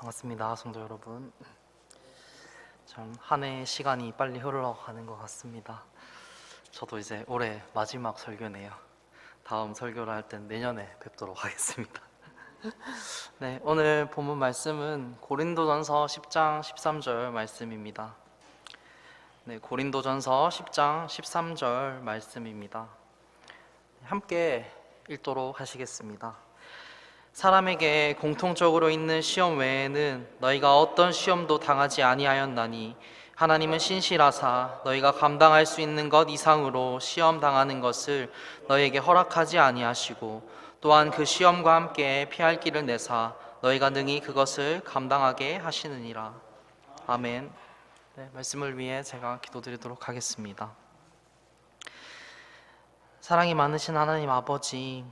반갑습니다, 성도 여러분. 참 한 해 시간이 빨리 흘러가는 것 같습니다. 저도 이제 올해 마지막 설교네요. 다음 설교를 할 땐 내년에 뵙도록 하겠습니다. 네, 오늘 본문 말씀은 고린도전서 10장 13절 말씀입니다. 네, 고린도전서 10장 13절 말씀입니다. 함께 읽도록 하시겠습니다. 사람에게 공통적으로 있는 시험 외에는 너희가 어떤 시험도 당하지 아니하였나니 하나님은 신실하사 너희가 감당할 수 있는 것 이상으로 시험 당하는 것을 너희에게 허락하지 아니하시고 또한 그 시험과 함께 피할 길을 내사 너희가 능히 그것을 감당하게 하시느니라. 아멘. 네, 말씀을 위해 제가 기도드리도록 하겠습니다. 사랑이 많으신 하나님 아버지,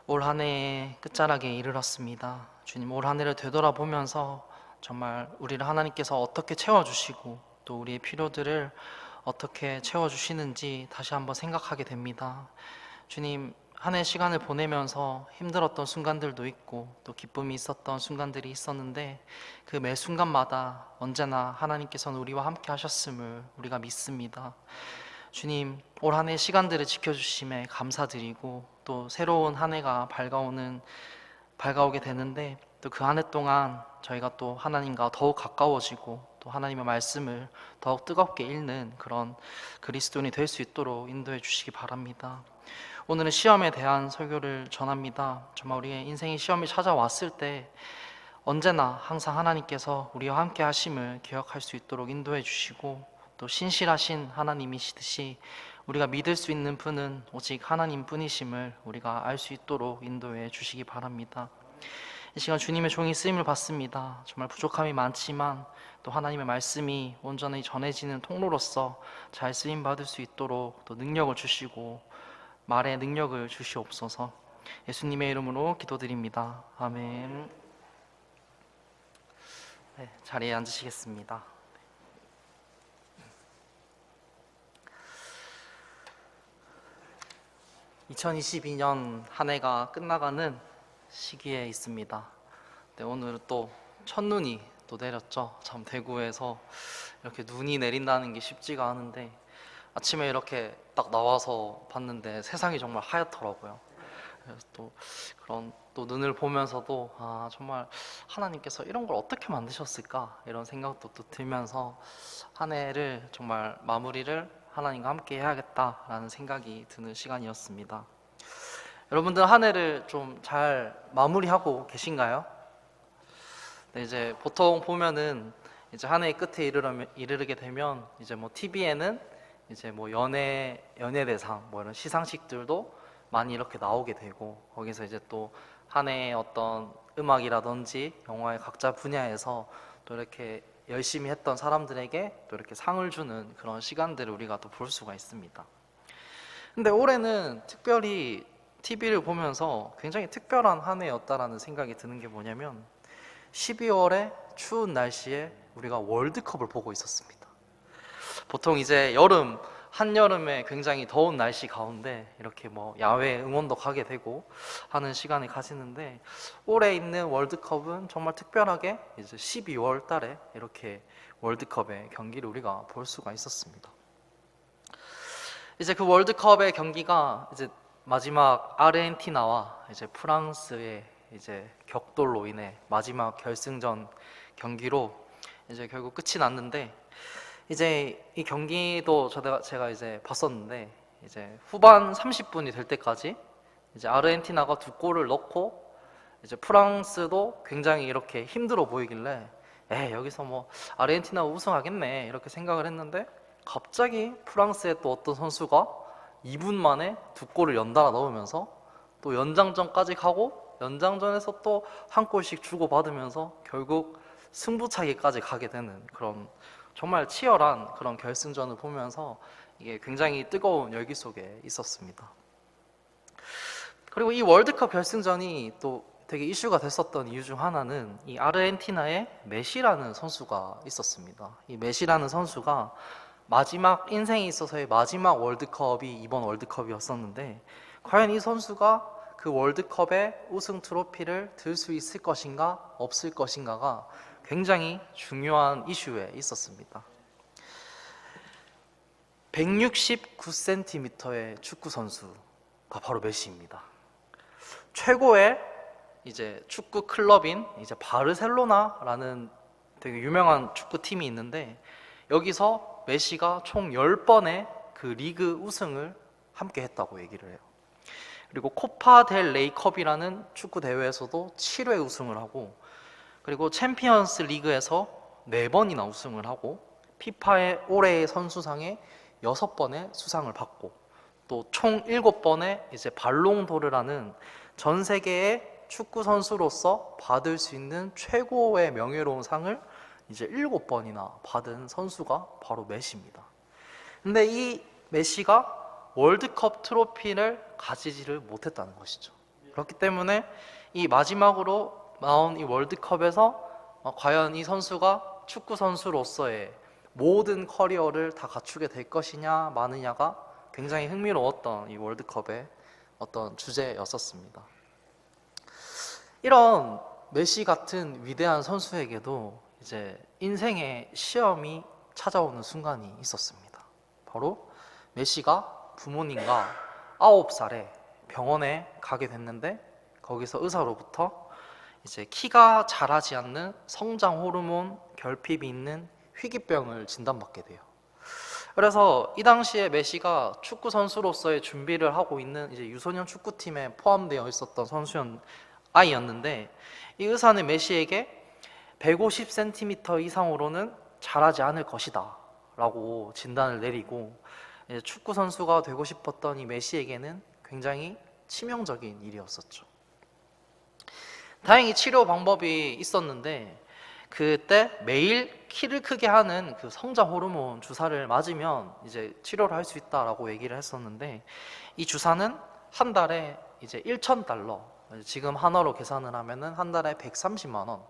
올 한 해의 끝자락에 이르렀습니다. 주님, 올 한 해를 되돌아보면서 정말 우리를 하나님께서 어떻게 채워주시고 또 우리의 필요들을 어떻게 채워주시는지 다시 한번 생각하게 됩니다. 주님, 한 해 시간을 보내면서 힘들었던 순간들도 있고 또 기쁨이 있었던 순간들이 있었는데 그 매 순간마다 언제나 하나님께서는 우리와 함께 하셨음을 우리가 믿습니다. 주님, 올 한 해 시간들을 지켜주심에 감사드리고 또 새로운 한 해가 밝아오게 되는데 또 그 한 해 동안 저희가 또 하나님과 더욱 가까워지고 또 하나님의 말씀을 더욱 뜨겁게 읽는 그런 그리스도인이 될 수 있도록 인도해 주시기 바랍니다. 오늘은 시험에 대한 설교를 전합니다. 정말 우리의 인생의 시험이 찾아왔을 때 언제나 항상 하나님께서 우리와 함께 하심을 기억할 수 있도록 인도해 주시고 또 신실하신 하나님이시듯이 우리가 믿을 수 있는 분은 오직 하나님 뿐이심을 우리가 알 수 있도록 인도해 주시기 바랍니다. 이 시간 주님의 종이 쓰임을 받습니다. 정말 부족함이 많지만 또 하나님의 말씀이 온전히 전해지는 통로로서 잘 쓰임 받을 수 있도록 또 능력을 주시고 말의 능력을 주시옵소서. 예수님의 이름으로 기도드립니다. 아멘. 네, 자리에 앉으시겠습니다. 2022년 한 해가 끝나가는 시기에 있습니다. 네, 오늘은 또 첫눈이 또 내렸죠. 참 대구에서 이렇게 눈이 내린다는 게 쉽지가 않은데 아침에 이렇게 딱 나와서 봤는데 세상이 정말 하얗더라고요. 그래서 또 그런 또 눈을 보면서도 정말 하나님께서 이런 걸 어떻게 만드셨을까 이런 생각도 또 들면서 한 해를 정말 마무리를 하나님과 함께 해야겠다라는 생각이 드는 시간이었습니다. 여러분들 한 해를 좀 잘 마무리하고 계신가요? 네, 이제 보통 보면은 이제 한 해의 끝에 이르게 되면 이제 뭐 TV에는 이제 뭐 연예대상 뭐 이런 시상식들도 많이 이렇게 나오게 되고 거기서 이제 또 한 해의 어떤 음악이라든지 영화의 각자 분야에서 또 이렇게 열심히 했던 사람들에게 또 이렇게 상을 주는 그런 시간들을 우리가 또 볼 수가 있습니다. 근데 올해는 특별히 TV를 보면서 굉장히 특별한 한 해였다라는 생각이 드는 게 뭐냐면 12월에 추운 날씨에 우리가 월드컵을 보고 있었습니다. 보통 이제 한여름에 굉장히 더운 날씨 가운데 이렇게 뭐 야외 응원도 가게 되고 하는 시간을 가지는데 올해 있는 월드컵은 정말 특별하게 이제 12월 달에 이렇게 월드컵의 경기를 우리가 볼 수가 있었습니다. 이제 그 월드컵의 경기가 이제 마지막 아르헨티나와 이제 프랑스의 이제 격돌로 인해 마지막 결승전 경기로 이제 결국 끝이 났는데 이제 이 경기도 제가 이제 봤었는데 이제 후반 30분이 될 때까지 이제 아르헨티나가 2골을 넣고 이제 프랑스도 굉장히 이렇게 힘들어 보이길래 여기서 뭐 아르헨티나가 우승하겠네 이렇게 생각을 했는데 갑자기 프랑스의 또 어떤 선수가 2분 만에 2골을 연달아 넣으면서 또 연장전까지 가고 연장전에서 또 한 골씩 주고받으면서 결국 승부차기까지 가게 되는 그런 정말 치열한 그런 결승전을 보면서 이게 굉장히 뜨거운 열기 속에 있었습니다. 그리고 이 월드컵 결승전이 또 되게 이슈가 됐었던 이유 중 하나는 이 아르헨티나의 메시라는 선수가 있었습니다. 이 메시라는 선수가 마지막 인생에 있어서의 마지막 월드컵이 이번 월드컵이었었는데 과연 이 선수가 그 그 월드컵의 우승 트로피를 들 수 있을 것인가 없을 것인가가 굉장히 중요한 이슈에 있었습니다. 169cm의 축구 선수가 바로 메시입니다. 최고의 이제 축구 클럽인 이제 바르셀로나라는 되게 유명한 축구 팀이 있는데, 여기서 메시가 총 10번의 그 리그 우승을 함께 했다고 얘기를 해요. 그리고 코파 델 레이컵이라는 축구 대회에서도 7회 우승을 하고, 그리고 챔피언스 리그에서 4번이나 우승을 하고, 피파의 올해의 선수상에 6번의 수상을 받고, 또 총 7번의 이제 발롱도르라는 전 세계의 축구 선수로서 받을 수 있는 최고의 명예로운 상을 이제 7번이나 받은 선수가 바로 메시입니다. 근데 이 메시가 월드컵 트로피를 가지지를 못했다는 것이죠. 그렇기 때문에 이 마지막으로 나온 이 월드컵에서 과연 이 선수가 축구 선수로서의 모든 커리어를 다 갖추게 될 것이냐 마느냐가 굉장히 흥미로웠던 이 월드컵의 어떤 주제였었습니다. 이런 메시 같은 위대한 선수에게도 이제 인생의 시험이 찾아오는 순간이 있었습니다. 바로 메시가 부모님과 9살에 병원에 가게 됐는데, 거기서 의사로부터 이제 키가 자라지 않는 성장 호르몬 결핍이 있는 희귀병을 진단받게 돼요. 그래서 이 당시에 메시가 축구 선수로서의 준비를 하고 있는 이제 유소년 축구팀에 포함되어 있었던 아이였는데, 이 의사는 메시에게 150cm 이상으로는 자라지 않을 것이다 라고 진단을 내리고, 축구 선수가 되고 싶었던 이 메시에게는 굉장히 치명적인 일이었었죠. 다행히 치료 방법이 있었는데, 그때 매일 키를 크게 하는 그 성장 호르몬 주사를 맞으면 이제 치료를 할 수 있다라고 얘기를 했었는데, 이 주사는 한 달에 이제 1,000달러, 지금 한화로 계산을 하면은 한 달에 130만 원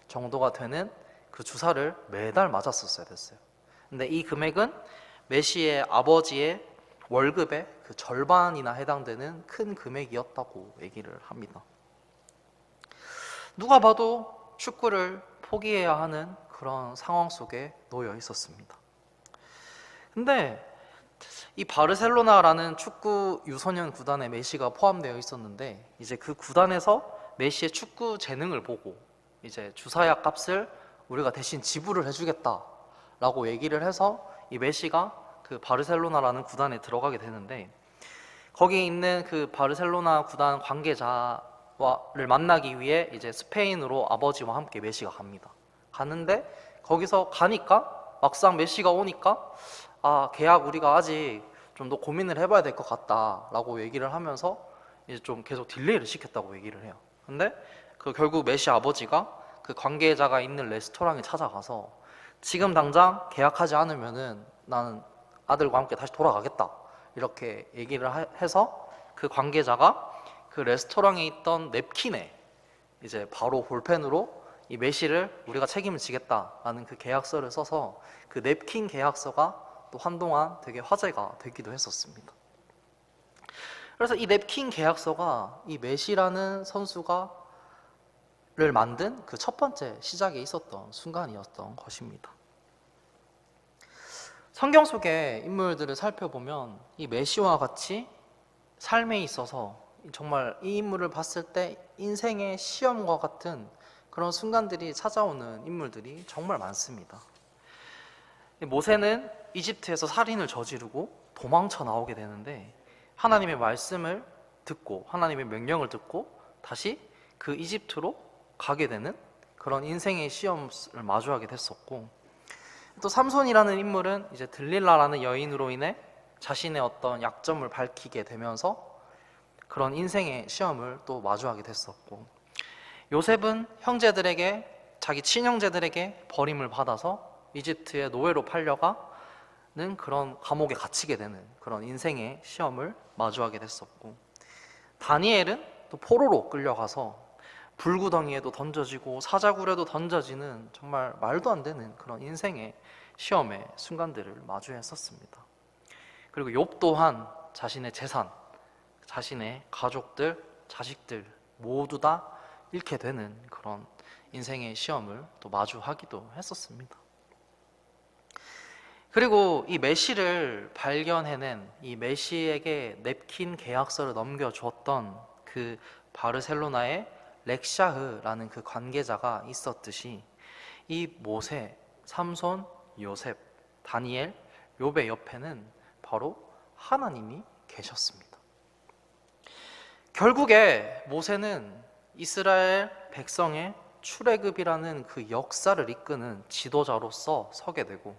정도가 되는 그 주사를 매달 맞았었어야 됐어요. 근데 이 금액은 메시의 아버지의 월급의 그 절반이나 해당되는 큰 금액이었다고 얘기를 합니다. 누가 봐도 축구를 포기해야 하는 그런 상황 속에 놓여 있었습니다. 근데 이 바르셀로나라는 축구 유소년 구단에 메시가 포함되어 있었는데, 이제 그 구단에서 메시의 축구 재능을 보고 이제 주사약 값을 우리가 대신 지불을 해주겠다라고 얘기를 해서 이 메시가 그 바르셀로나라는 구단에 들어가게 되는데, 거기 있는 그 바르셀로나 구단 관계자를 만나기 위해 이제 스페인으로 아버지와 함께 메시가 갑니다. 가는데 거기서 가니까 막상 메시가 오니까 계약 우리가 아직 좀 더 고민을 해봐야 될 것 같다라고 얘기를 하면서 이제 좀 계속 딜레이를 시켰다고 얘기를 해요. 근데 그 결국 메시 아버지가 그 관계자가 있는 레스토랑에 찾아가서 지금 당장 계약하지 않으면은 나는 아들과 함께 다시 돌아가겠다 이렇게 얘기를 해서 그 관계자가 그 레스토랑에 있던 냅킨에 이제 바로 볼펜으로 이 메시를 우리가 책임을 지겠다라는 그 계약서를 써서 그 냅킨 계약서가 또 한동안 되게 화제가 되기도 했었습니다. 그래서 이 냅킨 계약서가 이 메시라는 선수를 만든 그 첫 번째 시작에 있었던 순간이었던 것입니다. 성경 속의 인물들을 살펴보면 이 메시와 같이 삶에 있어서 정말 이 인물을 봤을 때 인생의 시험과 같은 그런 순간들이 찾아오는 인물들이 정말 많습니다. 모세는 이집트에서 살인을 저지르고 도망쳐 나오게 되는데, 하나님의 말씀을 듣고 하나님의 명령을 듣고 다시 그 이집트로 가게 되는 그런 인생의 시험을 마주하게 됐었고, 또 삼손이라는 인물은 이제 들릴라라는 여인으로 인해 자신의 어떤 약점을 밝히게 되면서 그런 인생의 시험을 또 마주하게 됐었고, 요셉은 자기 친형제들에게 버림을 받아서 이집트의 노예로 팔려가는 그런 감옥에 갇히게 되는 그런 인생의 시험을 마주하게 됐었고, 다니엘은 또 포로로 끌려가서 불구덩이에도 던져지고 사자굴에도 던져지는 정말 말도 안 되는 그런 인생의 시험의 순간들을 마주했었습니다. 그리고 욥 또한 자신의 재산, 자신의 가족들, 자식들 모두 다 잃게 되는 그런 인생의 시험을 또 마주하기도 했었습니다. 그리고 이 메시를 발견해낸 이 메시에게 냅킨 계약서를 넘겨주었던 그 바르셀로나의 렉샤흐라는 그 관계자가 있었듯이 이 모세, 삼손, 요셉, 다니엘, 욥의 옆에는 바로 하나님이 계셨습니다. 결국에 모세는 이스라엘 백성의 출애굽이라는 그 역사를 이끄는 지도자로서 서게 되고,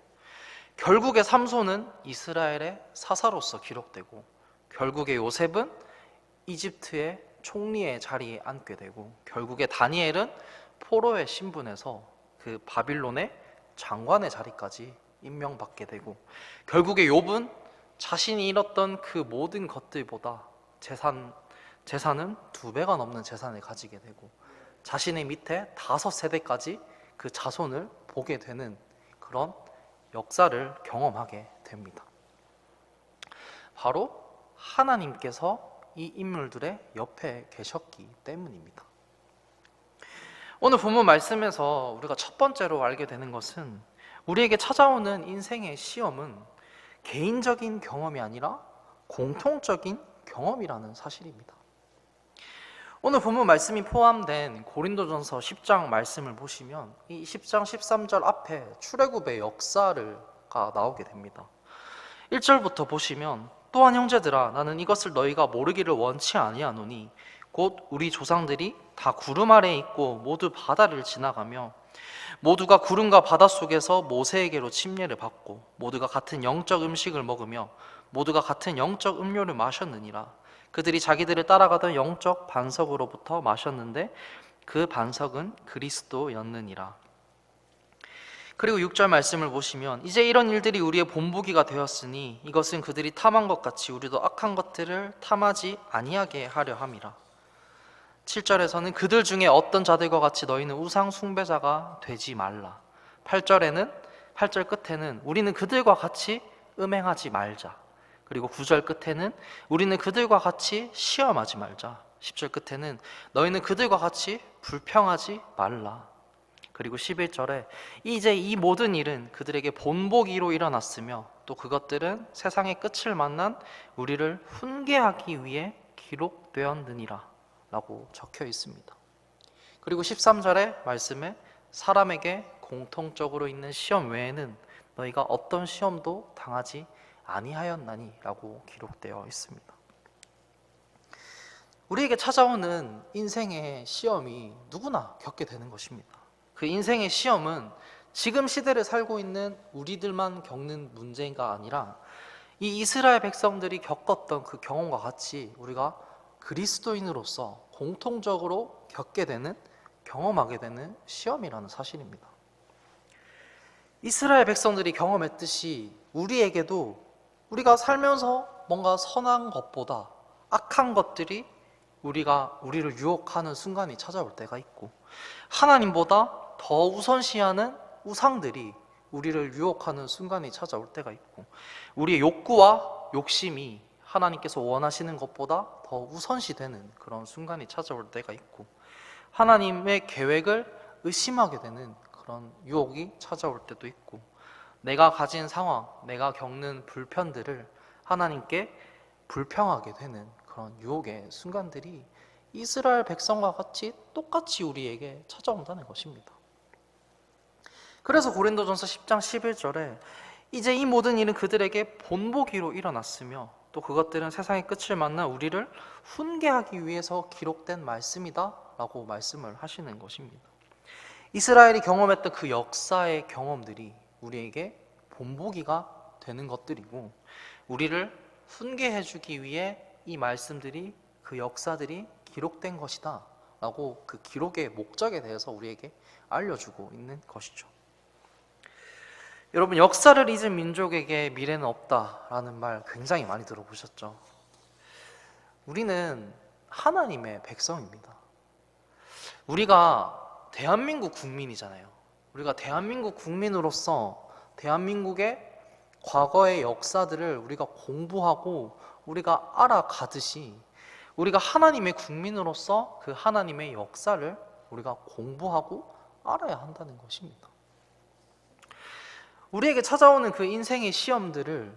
결국에 삼손은 이스라엘의 사사로서 기록되고, 결국에 요셉은 이집트의 총리의 자리에 앉게 되고, 결국에 다니엘은 포로의 신분에서 그 바빌론의 장관의 자리까지 임명받게 되고, 결국에 욥은 자신이 잃었던 그 모든 것들보다 재산은 2배가 넘는 재산을 가지게 되고, 자신의 밑에 5세대까지 그 자손을 보게 되는 그런 역사를 경험하게 됩니다. 바로 하나님께서 이 인물들의 옆에 계셨기 때문입니다. 오늘 본문 말씀에서 우리가 첫 번째로 알게 되는 것은, 우리에게 찾아오는 인생의 시험은 개인적인 경험이 아니라 공통적인 경험이라는 사실입니다. 오늘 본문 말씀이 포함된 고린도전서 10장 말씀을 보시면 이 10장 13절 앞에 출애굽의 역사가 나오게 됩니다. 1절부터 보시면, 또한 형제들아, 나는 이것을 너희가 모르기를 원치 아니하노니 곧 우리 조상들이 다 구름 아래에 있고 모두 바다를 지나가며 모두가 구름과 바다 속에서 모세에게로 침례를 받고 모두가 같은 영적 음식을 먹으며 모두가 같은 영적 음료를 마셨느니라. 그들이 자기들을 따라가던 영적 반석으로부터 마셨는데 그 반석은 그리스도였느니라. 그리고 6절 말씀을 보시면, 이제 이런 일들이 우리의 본보기가 되었으니 이것은 그들이 탐한 것 같이 우리도 악한 것들을 탐하지 아니하게 하려 함이라. 7절에서는 그들 중에 어떤 자들과 같이 너희는 우상 숭배자가 되지 말라. 8절 끝에는 우리는 그들과 같이 음행하지 말자. 그리고 9절 끝에는 우리는 그들과 같이 시험하지 말자. 10절 끝에는 너희는 그들과 같이 불평하지 말라. 그리고 11절에 이제 이 모든 일은 그들에게 본보기로 일어났으며 또 그것들은 세상의 끝을 만난 우리를 훈계하기 위해 기록되었느니라 라고 적혀 있습니다. 그리고 13절의 말씀에 사람에게 공통적으로 있는 시험 외에는 너희가 어떤 시험도 당하지 아니하였나니 라고 기록되어 있습니다. 우리에게 찾아오는 인생의 시험이 누구나 겪게 되는 것입니다. 그 인생의 시험은 지금 시대를 살고 있는 우리들만 겪는 문제가 아니라 이 이스라엘 백성들이 겪었던 그 경험과 같이 우리가 그리스도인으로서 공통적으로 겪게 되는, 경험하게 되는 시험이라는 사실입니다. 이스라엘 백성들이 경험했듯이 우리에게도 우리가 살면서 뭔가 선한 것보다 악한 것들이 우리를 유혹하는 순간이 찾아올 때가 있고, 하나님보다 더 우선시하는 우상들이 우리를 유혹하는 순간이 찾아올 때가 있고, 우리의 욕구와 욕심이 하나님께서 원하시는 것보다 더 우선시되는 그런 순간이 찾아올 때가 있고, 하나님의 계획을 의심하게 되는 그런 유혹이 찾아올 때도 있고, 내가 가진 상황, 내가 겪는 불편들을 하나님께 불평하게 되는 그런 유혹의 순간들이 이스라엘 백성과 같이 똑같이 우리에게 찾아온다는 것입니다. 그래서 고린도전서 10장 11절에 이제 이 모든 일은 그들에게 본보기로 일어났으며 또 그것들은 세상의 끝을 만나 우리를 훈계하기 위해서 기록된 말씀이다 라고 말씀을 하시는 것입니다. 이스라엘이 경험했던 그 역사의 경험들이 우리에게 본보기가 되는 것들이고, 우리를 훈계해주기 위해 이 말씀들이, 그 역사들이 기록된 것이다 라고 그 기록의 목적에 대해서 우리에게 알려주고 있는 것이죠. 여러분, 역사를 잊은 민족에게 미래는 없다라는 말 굉장히 많이 들어보셨죠? 우리는 하나님의 백성입니다. 우리가 대한민국 국민이잖아요. 우리가 대한민국 국민으로서 대한민국의 과거의 역사들을 우리가 공부하고 우리가 알아가듯이 우리가 하나님의 국민으로서 그 하나님의 역사를 우리가 공부하고 알아야 한다는 것입니다. 우리에게 찾아오는 그 인생의 시험들을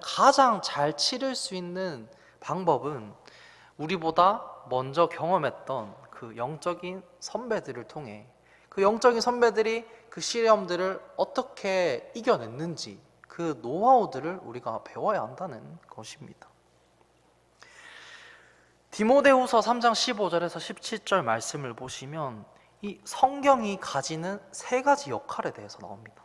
가장 잘 치를 수 있는 방법은 우리보다 먼저 경험했던 그 영적인 선배들을 통해 그 영적인 선배들이 그 시험들을 어떻게 이겨냈는지 그 노하우들을 우리가 배워야 한다는 것입니다. 디모데후서 3장 15절에서 17절 말씀을 보시면 이 성경이 가지는 세 가지 역할에 대해서 나옵니다.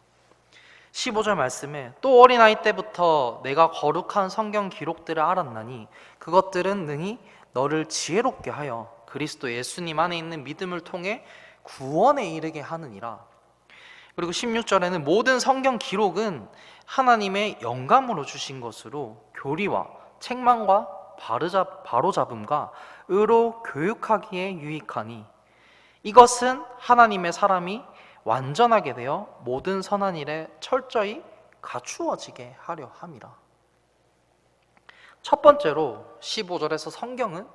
15절 말씀에 또 어린아이 때부터 내가 거룩한 성경 기록들을 알았나니 그것들은 능히 너를 지혜롭게 하여 그리스도 예수님 안에 있는 믿음을 통해 구원에 이르게 하느니라. 그리고 16절에는 모든 성경 기록은 하나님의 영감으로 주신 것으로 교리와 책망과 바로잡음과 의로 교육하기에 유익하니 이것은 하나님의 사람이 완전하게 되어 모든 선한 일에 철저히 갖추어지게 하려 함이라. 첫 번째로 15절에서 성경은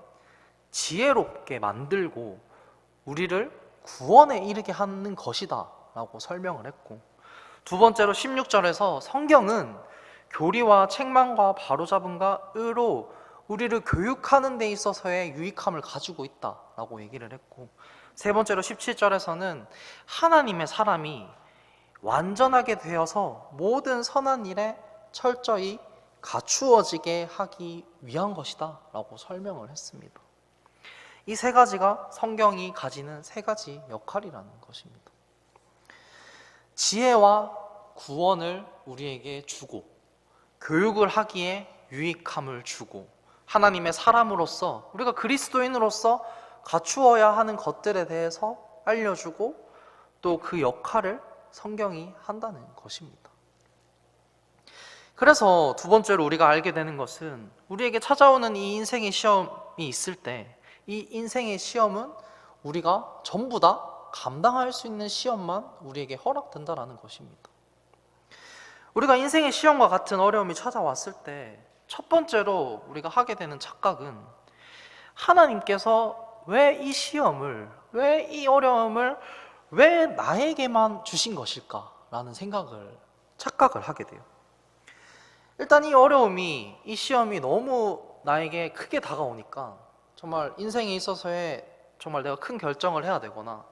지혜롭게 만들고 우리를 구원에 이르게 하는 것이다 라고 설명을 했고, 두 번째로 16절에서 성경은 교리와 책망과 바로잡음과 의로 우리를 교육하는 데 있어서의 유익함을 가지고 있다라고 얘기를 했고, 세 번째로 17절에서는 하나님의 사람이 완전하게 되어서 모든 선한 일에 철저히 갖추어지게 하기 위한 것이다 라고 설명을 했습니다. 이 세 가지가 성경이 가지는 세 가지 역할이라는 것입니다. 지혜와 구원을 우리에게 주고, 교육을 하기에 유익함을 주고, 하나님의 사람으로서 우리가 그리스도인으로서 갖추어야 하는 것들에 대해서 알려주고 또 그 역할을 성경이 한다는 것입니다. 그래서 두 번째로 우리가 알게 되는 것은 우리에게 찾아오는 이 인생의 시험이 있을 때 이 인생의 시험은 우리가 전부 다 감당할 수 있는 시험만 우리에게 허락된다는 것입니다. 우리가 인생의 시험과 같은 어려움이 찾아왔을 때 첫 번째로 우리가 하게 되는 착각은 하나님께서 왜 이 시험을, 왜 이 어려움을 왜 나에게만 주신 것일까라는 착각을 하게 돼요. 일단 이 어려움이, 이 시험이 너무 나에게 크게 다가오니까 정말 인생에 있어서의 정말 내가 큰 결정을 해야 되거나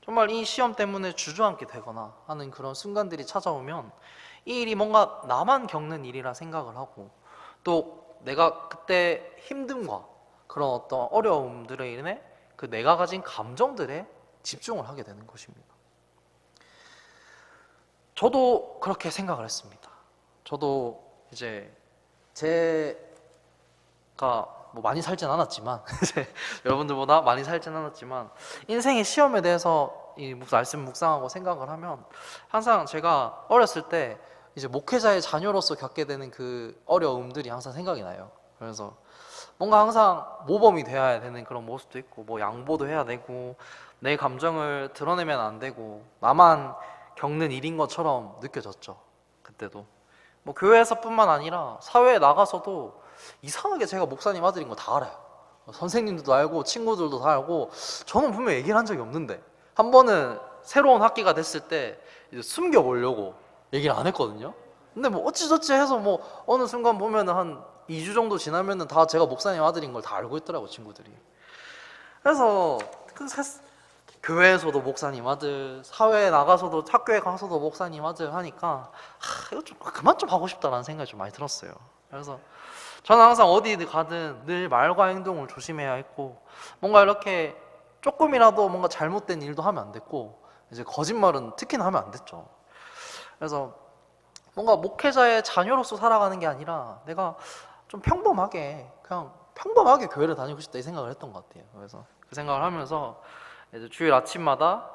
정말 이 시험 때문에 주저앉게 되거나 하는 그런 순간들이 찾아오면 이 일이 뭔가 나만 겪는 일이라 생각을 하고 또 내가 그때 힘듦과 그런 어떤 어려움들에 인해 그 내가 가진 감정들에 집중을 하게 되는 것입니다. 저도 그렇게 생각을 했습니다. 저도 이제 제가 뭐 많이 살진 않았지만 여러분들보다 많이 살진 않았지만 인생의 시험에 대해서 이 말씀 묵상하고 생각을 하면 항상 제가 어렸을 때 이제 목회자의 자녀로서 겪게 되는 그 어려움들이 항상 생각이 나요. 그래서 뭔가 항상 모범이 되어야 되는 그런 모습도 있고 뭐 양보도 해야 되고 내 감정을 드러내면 안 되고 나만 겪는 일인 것처럼 느껴졌죠. 그때도 뭐 교회에서뿐만 아니라 사회에 나가서도 이상하게 제가 목사님 아들인 거 다 알아요. 선생님들도 알고 친구들도 다 알고 저는 분명 얘기를 한 적이 없는데 한 번은 새로운 학기가 됐을 때 이제 숨겨보려고 얘기를 안 했거든요. 근데 뭐 어찌저찌 해서 뭐 어느 순간 보면은 한 2주 정도 지나면은 다 제가 목사님 아들인 걸 다 알고 있더라고 친구들이. 그래서 교회에서도 목사님 아들, 사회에 나가서도 학교에 가서도 목사님 아들 하니까 이거 좀 그만 좀 하고 싶다라는 생각이 좀 많이 들었어요. 그래서 저는 항상 어디를 가든 늘 말과 행동을 조심해야 했고 뭔가 이렇게 조금이라도 뭔가 잘못된 일도 하면 안 됐고 이제 거짓말은 특히나 하면 안 됐죠. 그래서 뭔가 목회자의 자녀로서 살아가는 게 아니라 내가 좀 평범하게 그냥 평범하게 교회를 다니고 싶다 이 생각을 했던 것 같아요. 그래서 그 생각을 하면서 이제 주일 아침마다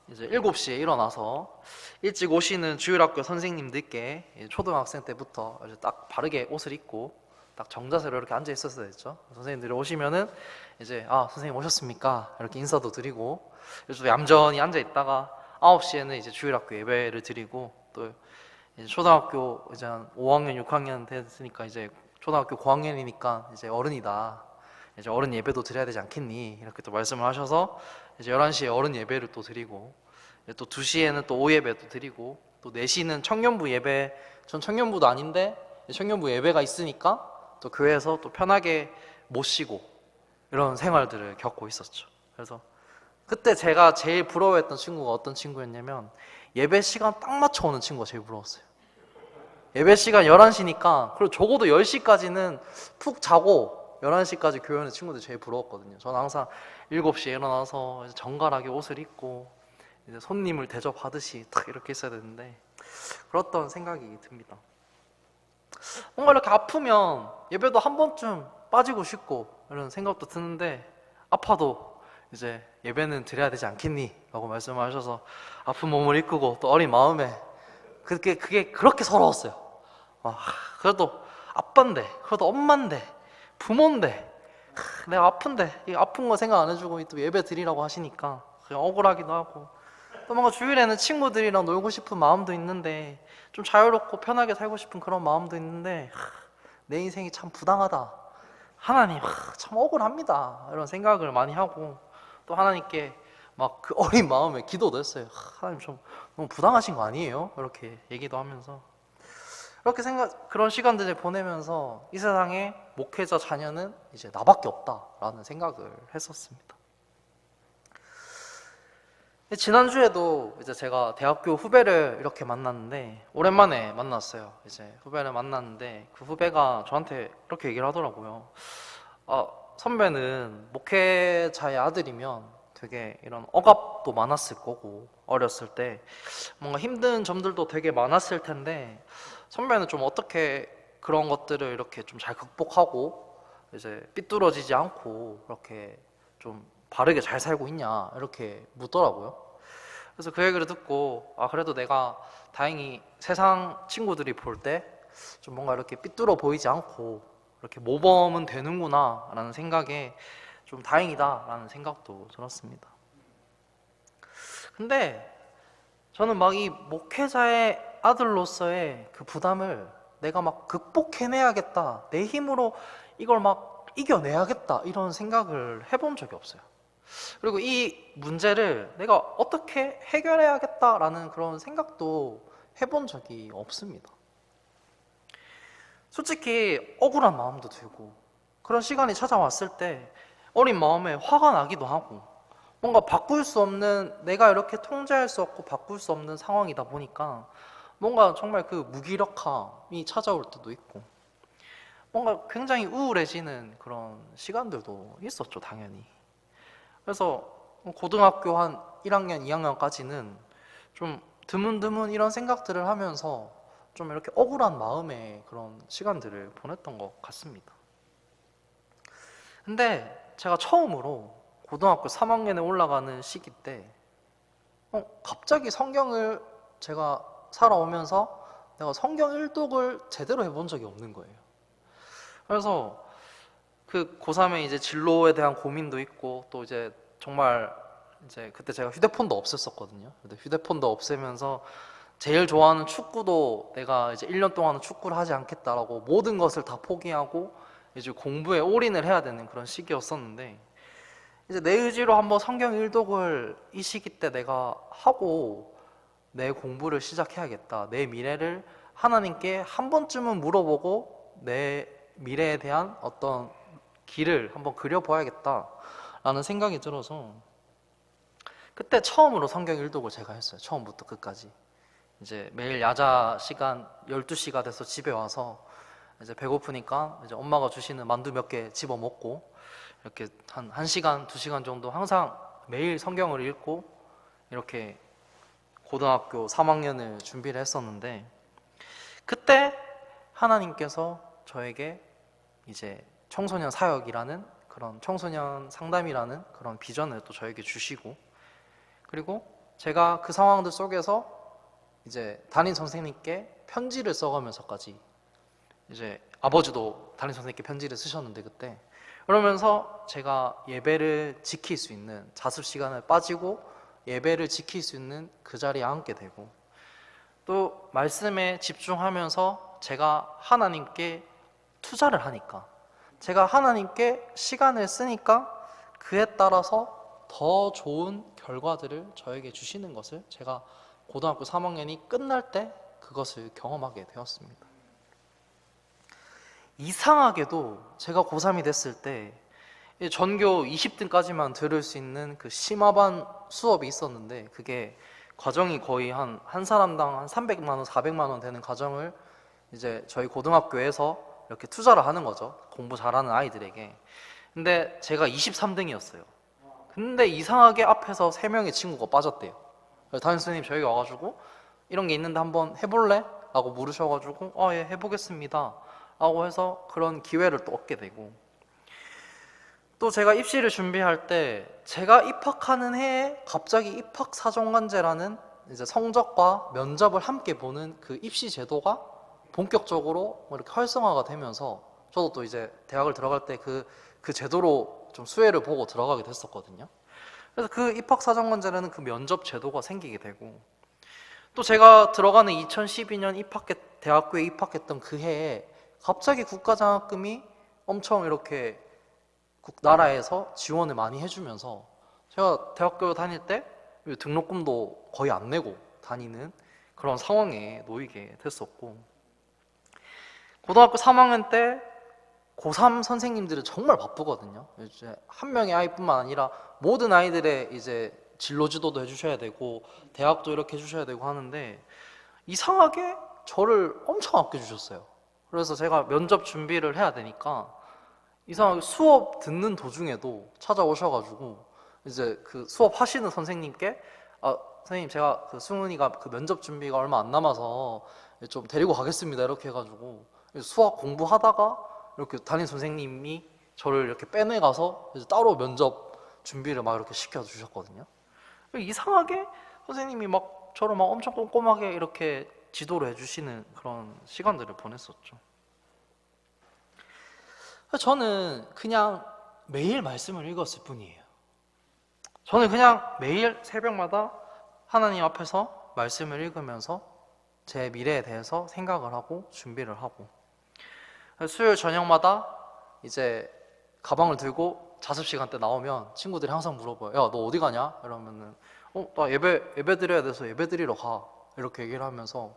이제 7시에 일어나서 일찍 오시는 주일학교 선생님들께 초등학생 때부터 이제 딱 바르게 옷을 입고 딱 정자세로 이렇게 앉아 있었어야 됐죠. 선생님들이 오시면은 이제 선생님 오셨습니까? 이렇게 인사도 드리고 그래서 얌전히 앉아 있다가 9시에는 이제 주일학교 예배를 드리고 또 이제 초등학교 이제 한 5학년, 6학년 됐으니까 이제 초등학교 고학년이니까 이제 어른이다. 이제 어른 예배도 드려야 되지 않겠니? 이렇게 또 말씀을 하셔서 이제 11시에 어른 예배를 또 드리고, 또 2시에는 또 오예배도 드리고, 또 4시는 청년부 예배, 전 청년부도 아닌데 청년부 예배가 있으니까 또 교회에서 또 편하게 모시고 이런 생활들을 겪고 있었죠. 그래서 그때 제가 제일 부러워했던 친구가 어떤 친구였냐면, 예배 시간 딱 맞춰 오는 친구가 제일 부러웠어요. 예배 시간 11시니까 그리고 적어도 10시까지는 푹 자고 11시까지 교회 오는 친구들 제일 부러웠거든요. 저는 항상 7시에 일어나서 정갈하게 옷을 입고 이제 손님을 대접하듯이 딱 이렇게 있어야 되는데, 그렇던 생각이 듭니다. 뭔가 이렇게 아프면 예배도 한 번쯤 빠지고 싶고 이런 생각도 드는데, 아파도 이제 예배는 드려야 되지 않겠니? 라고 말씀하셔서 아픈 몸을 이끌고 또 어린 마음에 그게 그렇게 서러웠어요. 그래도 아빠인데, 그래도 엄마인데, 부모인데, 내가 아픈데 이 아픈 거 생각 안 해주고 또 예배 드리라고 하시니까 그냥 억울하기도 하고, 또 뭔가 주일에는 친구들이랑 놀고 싶은 마음도 있는데, 좀 자유롭고 편하게 살고 싶은 그런 마음도 있는데, 내 인생이 참 부당하다, 하나님 참 억울합니다, 이런 생각을 많이 하고, 또 하나님께 막 그 어린 마음에 기도도 했어요. 하나님 좀 너무 부당하신 거 아니에요? 이렇게 얘기도 하면서, 그렇게 그런 시간들을 보내면서 이 세상에 목회자 자녀는 이제 나밖에 없다라는 생각을 했었습니다. 지난주에도 이제 제가 대학교 후배를 이렇게 만났는데, 오랜만에 만났어요. 이제 후배를 만났는데 그 후배가 저한테 이렇게 얘기를 하더라고요. 선배는 목회자의 아들이면 되게 이런 억압도 많았을 거고, 어렸을 때 뭔가 힘든 점들도 되게 많았을 텐데, 선배는 좀 어떻게 그런 것들을 이렇게 좀 잘 극복하고 이제 삐뚤어지지 않고 이렇게 좀 바르게 잘 살고 있냐, 이렇게 묻더라고요. 그래서 그 얘기를 듣고, 그래도 내가 다행히 세상 친구들이 볼 때 좀 뭔가 이렇게 삐뚤어 보이지 않고 이렇게 모범은 되는구나 라는 생각에 좀 다행이다 라는 생각도 들었습니다. 근데 저는 막 이 목회자의 아들로서의 그 부담을 내가 막 극복해내야겠다, 내 힘으로 이걸 막 이겨내야겠다, 이런 생각을 해본 적이 없어요. 그리고 이 문제를 내가 어떻게 해결해야겠다라는 그런 생각도 해본 적이 없습니다. 솔직히 억울한 마음도 들고, 그런 시간이 찾아왔을 때 어린 마음에 화가 나기도 하고, 뭔가 바꿀 수 없는, 내가 이렇게 통제할 수 없고 바꿀 수 없는 상황이다 보니까 뭔가 정말 그 무기력함이 찾아올 때도 있고, 뭔가 굉장히 우울해지는 그런 시간들도 있었죠, 당연히. 그래서 고등학교 한 1학년, 2학년까지는 좀 드문드문 이런 생각들을 하면서 좀 이렇게 억울한 마음의 그런 시간들을 보냈던 것 같습니다. 근데 제가 처음으로 고등학교 3학년에 올라가는 시기 때 갑자기 성경을 제가 살아오면서 내가 성경 일독을 제대로 해본 적이 없는 거예요. 그래서 그 고3에 이제 진로에 대한 고민도 있고, 또 이제 정말 이제 그때 제가 휴대폰도 없앴었거든요. 근데 휴대폰도 없애면서 제일 좋아하는 축구도 내가 이제 1년 동안은 축구를 하지 않겠다라고 모든 것을 다 포기하고 이제 공부에 올인을 해야 되는 그런 시기였었는데, 이제 내 의지로 한번 성경 일독을 이 시기 때 내가 하고 내 공부를 시작해야겠다, 내 미래를 하나님께 한 번쯤은 물어보고 내 미래에 대한 어떤 길을 한번 그려봐야겠다 라는 생각이 들어서 그때 처음으로 성경 일독을 제가 했어요. 처음부터 끝까지. 이제 매일 야자 시간 12시가 돼서 집에 와서 이제 배고프니까 이제 엄마가 주시는 만두 몇 개 집어 먹고, 이렇게 한 1시간, 2시간 정도 항상 매일 성경을 읽고 이렇게 고등학교 3학년을 준비를 했었는데, 그때 하나님께서 저에게 이제 청소년 사역이라는 그런 청소년 상담이라는 그런 비전을 또 저에게 주시고, 그리고 제가 그 상황들 속에서 이제 담임 선생님께 편지를 써가면서까지, 이제 아버지도 담임 선생님께 편지를 쓰셨는데 그때, 그러면서 제가 예배를 지킬 수 있는, 자습 시간을 빠지고 예배를 지킬 수 있는 그 자리에 앉게 되고, 또 말씀에 집중하면서 제가 하나님께 투자를 하니까 제가 하나님께 시간을 쓰니까 그에 따라서 더 좋은 결과들을 저에게 주시는 것을 제가 고등학교 3학년이 끝날 때 그것을 경험하게 되었습니다. 이상하게도 제가 고3이 됐을 때 전교 20등까지만 들을 수 있는 그 심화반 수업이 있었는데, 그게 과정이 거의 한 사람당 한 300만 원, 400만 원 되는 과정을 이제 저희 고등학교에서 이렇게 투자를 하는 거죠. 공부 잘하는 아이들에게. 근데 제가 23등이었어요. 근데 이상하게 앞에서 3명의 친구가 빠졌대요. 그래서 담임선생님 저에게 와가지고 이런 게 있는데 한번 해볼래? 라고 물으셔가지고 예, 해보겠습니다 라고 해서 그런 기회를 또 얻게 되고, 또 제가 입시를 준비할 때 제가 입학하는 해에 갑자기 입학사정관제라는 이제 성적과 면접을 함께 보는 그 입시 제도가 본격적으로 이렇게 활성화가 되면서 저도 또 이제 대학을 들어갈 때 그 제도로 좀 수혜를 보고 들어가게 됐었거든요. 그래서 그 입학사정관제라는 그 면접 제도가 생기게 되고, 또 제가 들어가는 2012년 대학교에 입학했던 그 해에 갑자기 국가장학금이 엄청 이렇게 나라에서 지원을 많이 해주면서 제가 대학교 다닐 때 등록금도 거의 안 내고 다니는 그런 상황에 놓이게 됐었고, 고등학교 3학년 때 고3 선생님들은 정말 바쁘거든요. 이제 한 명의 아이뿐만 아니라 모든 아이들의 이제 진로 지도도 해주셔야 되고 대학도 이렇게 해주셔야 되고 하는데, 이상하게 저를 엄청 아껴주셨어요. 그래서 제가 면접 준비를 해야 되니까 이상하게 수업 듣는 도중에도 찾아오셔가지고 이제 그 수업 하시는 선생님께 선생님 제가 그 승훈이가 그 면접 준비가 얼마 안 남아서 좀 데리고 가겠습니다 이렇게 해가지고 수학 공부하다가 이렇게 담임 선생님이 저를 이렇게 빼내가서 이제 따로 면접 준비를 막 이렇게 시켜주셨거든요. 이상하게 선생님이 막 저를 막 엄청 꼼꼼하게 이렇게 지도를 해주시는 그런 시간들을 보냈었죠. 저는 그냥 매일 말씀을 읽었을 뿐이에요. 저는 그냥 매일 새벽마다 하나님 앞에서 말씀을 읽으면서 제 미래에 대해서 생각을 하고 준비를 하고, 수요일 저녁마다 이제 가방을 들고 자습 시간 때 나오면 친구들이 항상 물어봐요. 야, 너 어디 가냐? 이러면은 나 예배 드려야 돼서 예배 드리러 가. 이렇게 얘기를 하면서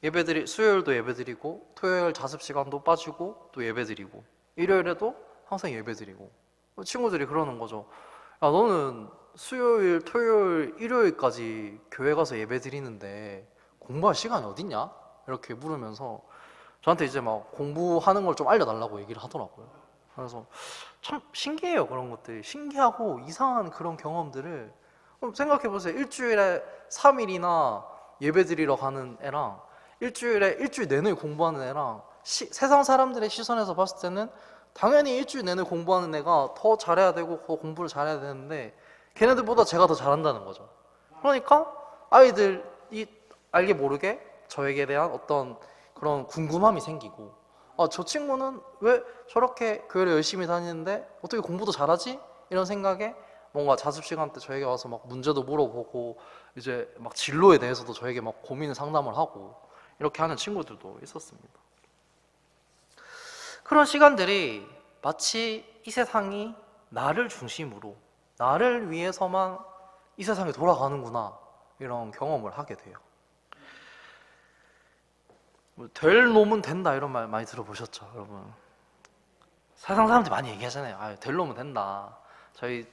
수요일도 예배 드리고, 토요일 자습 시간도 빠지고 또 예배 드리고, 일요일에도 항상 예배 드리고, 친구들이 그러는 거죠. 야, 너는 수요일, 토요일, 일요일까지 교회 가서 예배 드리는데 공부할 시간이 어딨냐? 이렇게 물으면서 저한테 이제 막 공부하는 걸 좀 알려달라고 얘기를 하더라고요. 그래서 참 신기해요. 그런 것들이 신기하고 이상한 그런 경험들을 생각해보세요. 일주일에 3일이나 예배 드리러 가는 애랑 일주일 내내 공부하는 애랑 세상 사람들의 시선에서 봤을 때는 당연히 일주일 내내 공부하는 애가 더 잘해야 되고 더 공부를 잘해야 되는데 걔네들보다 제가 더 잘한다는 거죠. 그러니까 아이들이 알게 모르게 저에게 대한 어떤 그런 궁금함이 생기고, 저 친구는 왜 저렇게 교회를 열심히 다니는데 어떻게 공부도 잘하지? 이런 생각에 뭔가 자습 시간 때 저에게 와서 막 문제도 물어보고 이제 막 진로에 대해서도 저에게 막 고민을 상담을 하고 이렇게 하는 친구들도 있었습니다. 그런 시간들이 마치 이 세상이 나를 중심으로, 나를 위해서만 이 세상이 돌아가는구나 이런 경험을 하게 돼요. 될 놈은 된다 이런 말 많이 들어보셨죠, 여러분? 세상 사람들이 많이 얘기하잖아요. 될 놈은 된다.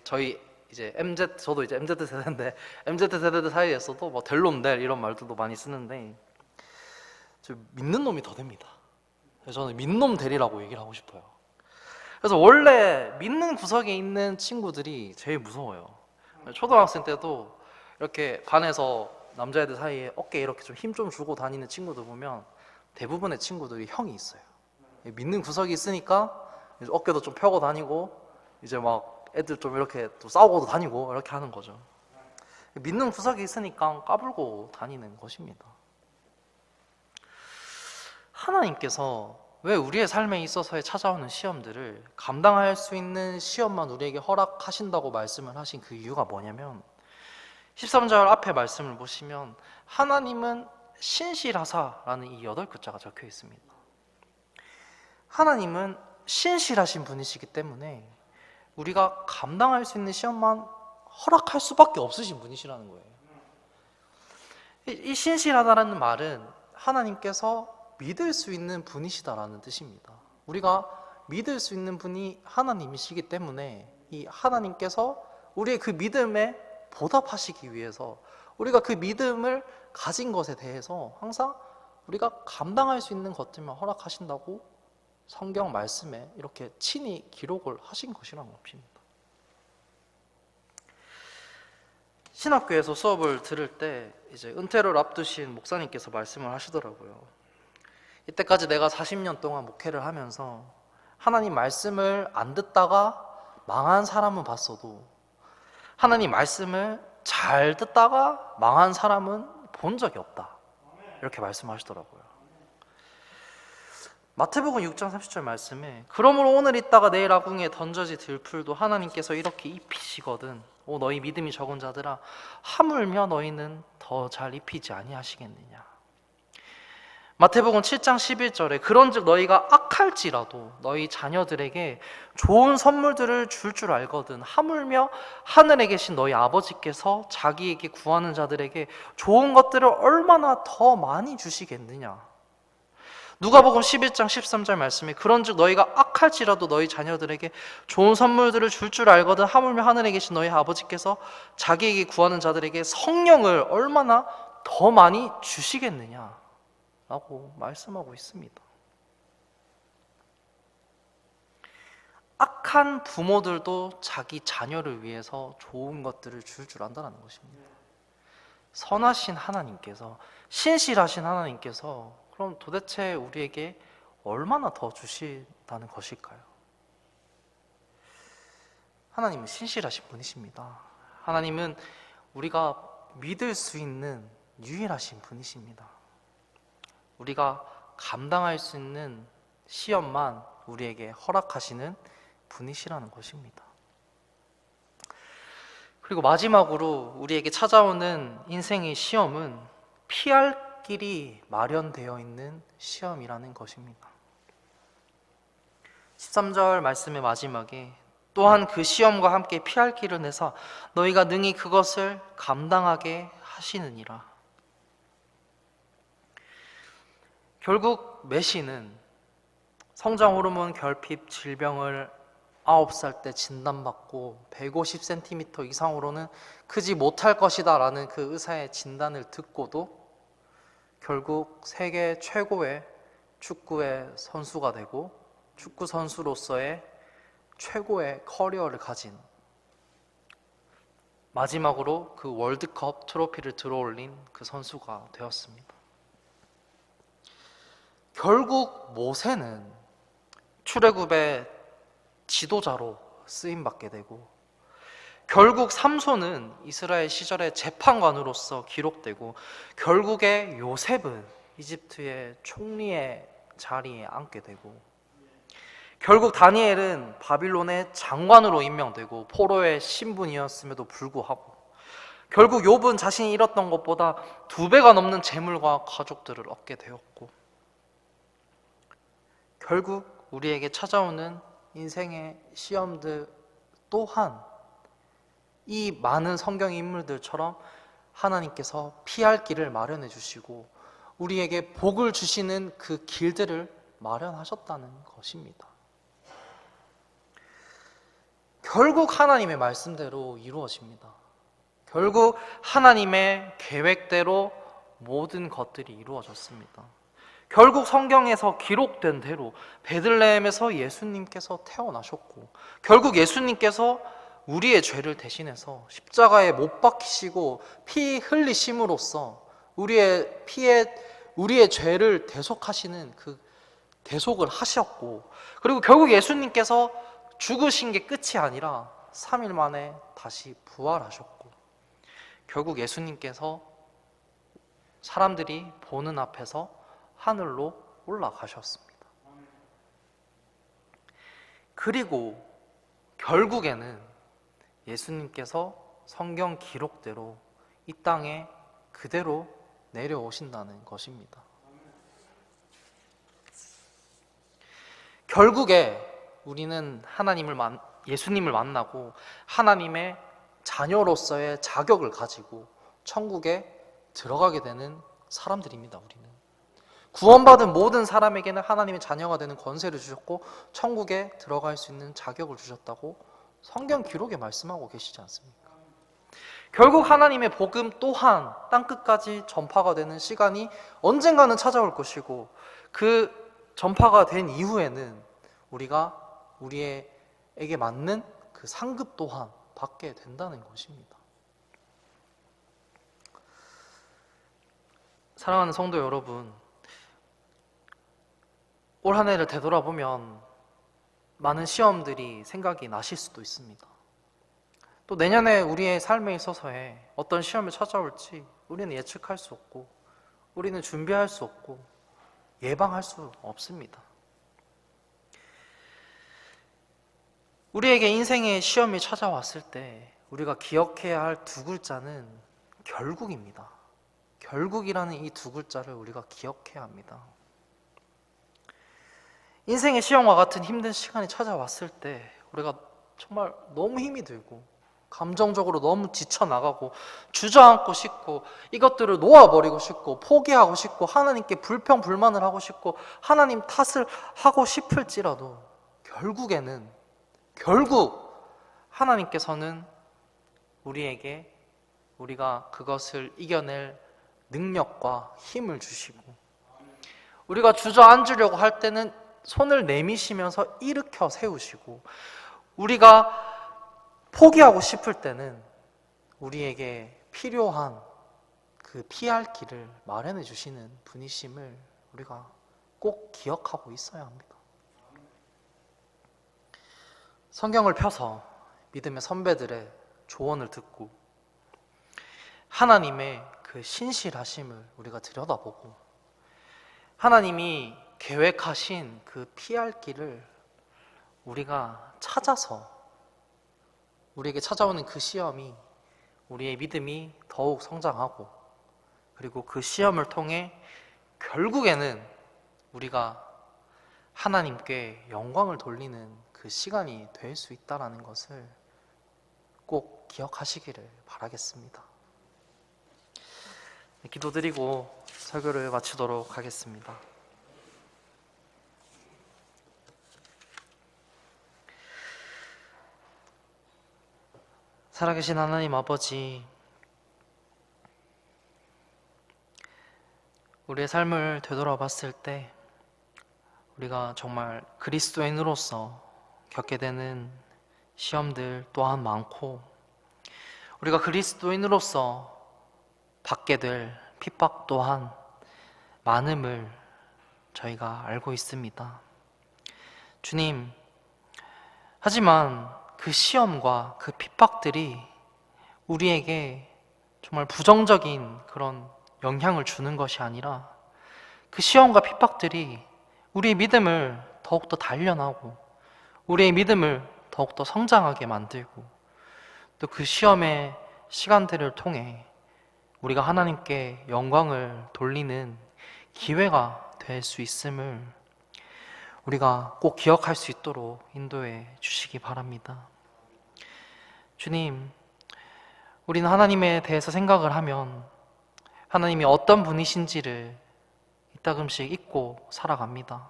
저희 이제 저도 이제 MZ 세대인데 MZ 세대들 사이에서도 뭐 될 놈 될 이런 말들도 많이 쓰는데, 저 믿는 놈이 더 됩니다. 그래서 저는 믿는 놈 되리라고 얘기를 하고 싶어요. 그래서 원래 믿는 구석에 있는 친구들이 제일 무서워요. 초등학생 때도 이렇게 반에서 남자애들 사이에 어깨에 이렇게 좀 힘 좀 주고 다니는 친구들 보면 대부분의 친구들이 형이 있어요. 믿는 구석이 있으니까 어깨도 좀 펴고 다니고 이제 막 애들 좀 이렇게 또 싸우고도 다니고 이렇게 하는 거죠. 믿는 구석이 있으니까 까불고 다니는 것입니다. 하나님께서 왜 우리의 삶에 있어서의 찾아오는 시험들을 감당할 수 있는 시험만 우리에게 허락하신다고 말씀을 하신 그 이유가 뭐냐면, 13절 앞에 말씀을 보시면 하나님은 신실하사라는 이 8글자가 적혀 있습니다. 하나님은 신실하신 분이시기 때문에 우리가 감당할 수 있는 시험만 허락할 수밖에 없으신 분이시라는 거예요. 이 신실하다라는 말은 하나님께서 믿을 수 있는 분이시다라는 뜻입니다. 우리가 믿을 수 있는 분이 하나님이시기 때문에 이 하나님께서 우리의 그 믿음에 보답하시기 위해서 우리가 그 믿음을 가진 것에 대해서 항상 우리가 감당할 수 있는 것들만 허락하신다고 성경 말씀에 이렇게 친히 기록을 하신 것이라는 것입니다. 신학교에서 수업을 들을 때 이제 은퇴를 앞두신 목사님께서 말씀을 하시더라고요. 이때까지 내가 40년 동안 목회를 하면서 하나님 말씀을 안 듣다가 망한 사람은 봤어도 하나님 말씀을 잘 듣다가 망한 사람은 본 적이 없다. 이렇게 말씀하시더라고요. 마태복음 6장 30절 말씀에 그러므로 오늘 있다가 내일 아궁이에 던져질 들풀도 하나님께서 이렇게 입히시거든 오 너희 믿음이 적은 자들아 하물며 너희는 더 잘 입히지 아니하시겠느냐. 마태복음 7장 11절에 그런즉 너희가 악할지라도 너희 자녀들에게 좋은 선물들을 줄 줄 알거든 하물며 하늘에 계신 너희 아버지께서 자기에게 구하는 자들에게 좋은 것들을 얼마나 더 많이 주시겠느냐. 누가복음 11장 13절 말씀에 그런즉 너희가 악할지라도 너희 자녀들에게 좋은 선물들을 줄 줄 알거든 하물며 하늘에 계신 너희 아버지께서 자기에게 구하는 자들에게 성령을 얼마나 더 많이 주시겠느냐 라고 말씀하고 있습니다. 악한 부모들도 자기 자녀를 위해서 좋은 것들을 줄 안다는 것입니다. 선하신 하나님께서, 신실하신 하나님께서 그럼 도대체 우리에게 얼마나 더 주신다는 것일까요? 하나님은 신실하신 분이십니다. 하나님은 우리가 믿을 수 있는 유일하신 분이십니다. 우리가 감당할 수 있는 시험만 우리에게 허락하시는 분이시라는 것입니다. 그리고 마지막으로 우리에게 찾아오는 인생의 시험은 피할 길이 마련되어 있는 시험이라는 것입니다. 13절 말씀의 마지막에 또한 그 시험과 함께 피할 길을 내사 너희가 능히 그것을 감당하게 하시느니라. 결국 메시는 성장 호르몬 결핍 질병을 9살 때 진단받고 150cm 이상으로는 크지 못할 것이다 라는 그 의사의 진단을 듣고도 결국 세계 최고의 축구의 선수가 되고 축구 선수로서의 최고의 커리어를 가진 마지막으로 그 월드컵 트로피를 들어올린 그 선수가 되었습니다. 결국 모세는 출애굽의 지도자로 쓰임받게 되고 결국 삼손은 이스라엘 시절의 재판관으로서 기록되고 결국에 요셉은 이집트의 총리의 자리에 앉게 되고 결국 다니엘은 바빌론의 장관으로 임명되고 포로의 신분이었음에도 불구하고 결국 욥은 자신이 잃었던 것보다 2배가 넘는 재물과 가족들을 얻게 되었고 결국 우리에게 찾아오는 인생의 시험들 또한 이 많은 성경 인물들처럼 하나님께서 피할 길을 마련해 주시고 우리에게 복을 주시는 그 길들을 마련하셨다는 것입니다. 결국 하나님의 말씀대로 이루어집니다. 결국 하나님의 계획대로 모든 것들이 이루어졌습니다. 결국 성경에서 기록된 대로 베들레헴에서 예수님께서 태어나셨고 결국 예수님께서 우리의 죄를 대신해서 십자가에 못 박히시고 피 흘리심으로써 우리의 죄를 대속하시는 그 대속을 하셨고 그리고 결국 예수님께서 죽으신 게 끝이 아니라 3일 만에 다시 부활하셨고 결국 예수님께서 사람들이 보는 앞에서 하늘로 올라가셨습니다. 그리고 결국에는 예수님께서 성경 기록대로 이 땅에 그대로 내려오신다는 것입니다. 결국에 우리는 예수님을 만나고 하나님의 자녀로서의 자격을 가지고 천국에 들어가게 되는 사람들입니다. 우리는 구원받은 모든 사람에게는 하나님의 자녀가 되는 권세를 주셨고 천국에 들어갈 수 있는 자격을 주셨다고 성경 기록에 말씀하고 계시지 않습니까? 결국 하나님의 복음 또한 땅끝까지 전파가 되는 시간이 언젠가는 찾아올 것이고, 그 전파가 된 이후에는 우리에게 맞는 그 상급 또한 받게 된다는 것입니다. 사랑하는 성도 여러분, 올 한 해를 되돌아보면 많은 시험들이 생각이 나실 수도 있습니다. 또 내년에 우리의 삶에 있어서의 어떤 시험이 찾아올지 우리는 예측할 수 없고, 우리는 준비할 수 없고, 예방할 수 없습니다. 우리에게 인생의 시험이 찾아왔을 때 우리가 기억해야 할 두 글자는 결국입니다. 결국이라는 이 두 글자를 우리가 기억해야 합니다. 인생의 시험과 같은 힘든 시간이 찾아왔을 때 우리가 정말 너무 힘이 들고 감정적으로 너무 지쳐나가고 주저앉고 싶고 이것들을 놓아버리고 싶고 포기하고 싶고 하나님께 불평불만을 하고 싶고 하나님 탓을 하고 싶을지라도 결국 하나님께서는 우리가 그것을 이겨낼 능력과 힘을 주시고, 우리가 주저앉으려고 할 때는 손을 내미시면서 일으켜 세우시고, 우리가 포기하고 싶을 때는 우리에게 필요한 그 피할 길을 마련해 주시는 분이심을 우리가 꼭 기억하고 있어야 합니다. 성경을 펴서 믿음의 선배들의 조언을 듣고 하나님의 그 신실하심을 우리가 들여다보고 하나님이 계획하신 그 피할 길을 우리가 찾아서 우리에게 찾아오는 그 시험이 우리의 믿음이 더욱 성장하고, 그리고 그 시험을 통해 결국에는 우리가 하나님께 영광을 돌리는 그 시간이 될 수 있다는 것을 꼭 기억하시기를 바라겠습니다. 기도드리고 설교를 마치도록 하겠습니다. 살아계신 하나님 아버지, 우리의 삶을 되돌아봤을 때 우리가 정말 그리스도인으로서 겪게 되는 시험들 또한 많고, 우리가 그리스도인으로서 받게 될 핍박 또한 많음을 저희가 알고 있습니다. 주님, 하지만 그 시험과 그 핍박들이 우리에게 정말 부정적인 그런 영향을 주는 것이 아니라, 그 시험과 핍박들이 우리의 믿음을 더욱더 단련하고 우리의 믿음을 더욱더 성장하게 만들고, 또 그 시험의 시간들을 통해 우리가 하나님께 영광을 돌리는 기회가 될 수 있음을 우리가 꼭 기억할 수 있도록 인도해 주시기 바랍니다. 주님, 우리는 하나님에 대해서 생각을 하면 하나님이 어떤 분이신지를 이따금씩 잊고 살아갑니다.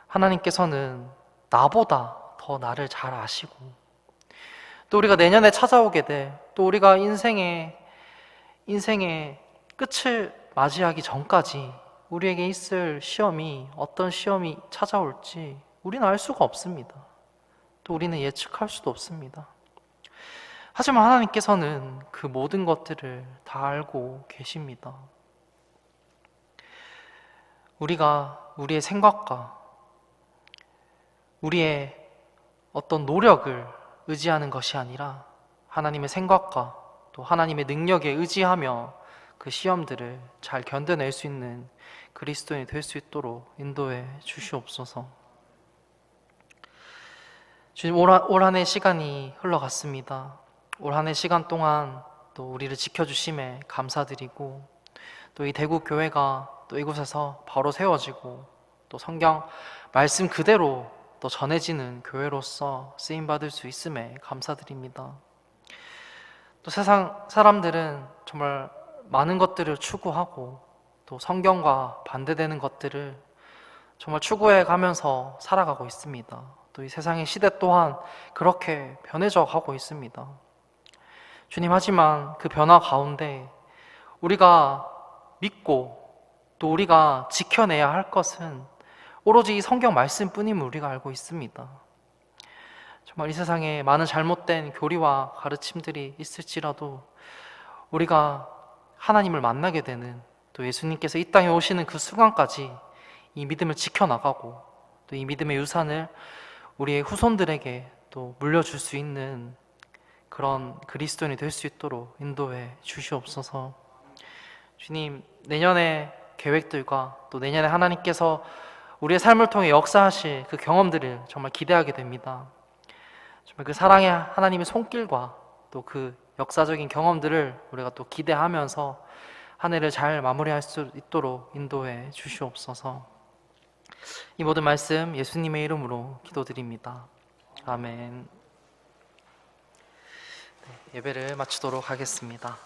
하나님께서는 나보다 더 나를 잘 아시고, 또 우리가 내년에 찾아오게 될, 또 우리가 인생의 끝을 맞이하기 전까지 우리에게 있을 시험이 어떤 시험이 찾아올지 우리는 알 수가 없습니다. 또 우리는 예측할 수도 없습니다. 하지만 하나님께서는 그 모든 것들을 다 알고 계십니다. 우리가 우리의 생각과 우리의 어떤 노력을 의지하는 것이 아니라 하나님의 생각과 또 하나님의 능력에 의지하며 그 시험들을 잘 견뎌낼 수 있는 그리스도인이 될 수 있도록 인도해 주시옵소서. 주님, 올 한 해 시간이 흘러갔습니다. 올 한 해 시간 동안 또 우리를 지켜주심에 감사드리고, 또 이 대구 교회가 또 이곳에서 바로 세워지고 또 성경 말씀 그대로 또 전해지는 교회로서 쓰임받을 수 있음에 감사드립니다. 또 세상 사람들은 정말 많은 것들을 추구하고 또 성경과 반대되는 것들을 정말 추구해 가면서 살아가고 있습니다. 또 이 세상의 시대 또한 그렇게 변해져 가고 있습니다. 주님, 하지만 그 변화 가운데 우리가 믿고 또 우리가 지켜내야 할 것은 오로지 이 성경 말씀뿐임을 우리가 알고 있습니다. 정말 이 세상에 많은 잘못된 교리와 가르침들이 있을지라도 우리가 하나님을 만나게 되는, 또 예수님께서 이 땅에 오시는 그 순간까지 이 믿음을 지켜나가고 또 이 믿음의 유산을 우리의 후손들에게 또 물려줄 수 있는 그런 그리스도인이 될 수 있도록 인도해 주시옵소서. 주님, 내년의 계획들과 또 내년에 하나님께서 우리의 삶을 통해 역사하실 그 경험들을 정말 기대하게 됩니다. 정말 그 사랑의 하나님의 손길과 또 그 역사적인 경험들을 우리가 또 기대하면서 한 해를 잘 마무리할 수 있도록 인도해 주시옵소서. 이 모든 말씀 예수님의 이름으로 기도드립니다. 아멘. 예배를 마치도록 하겠습니다.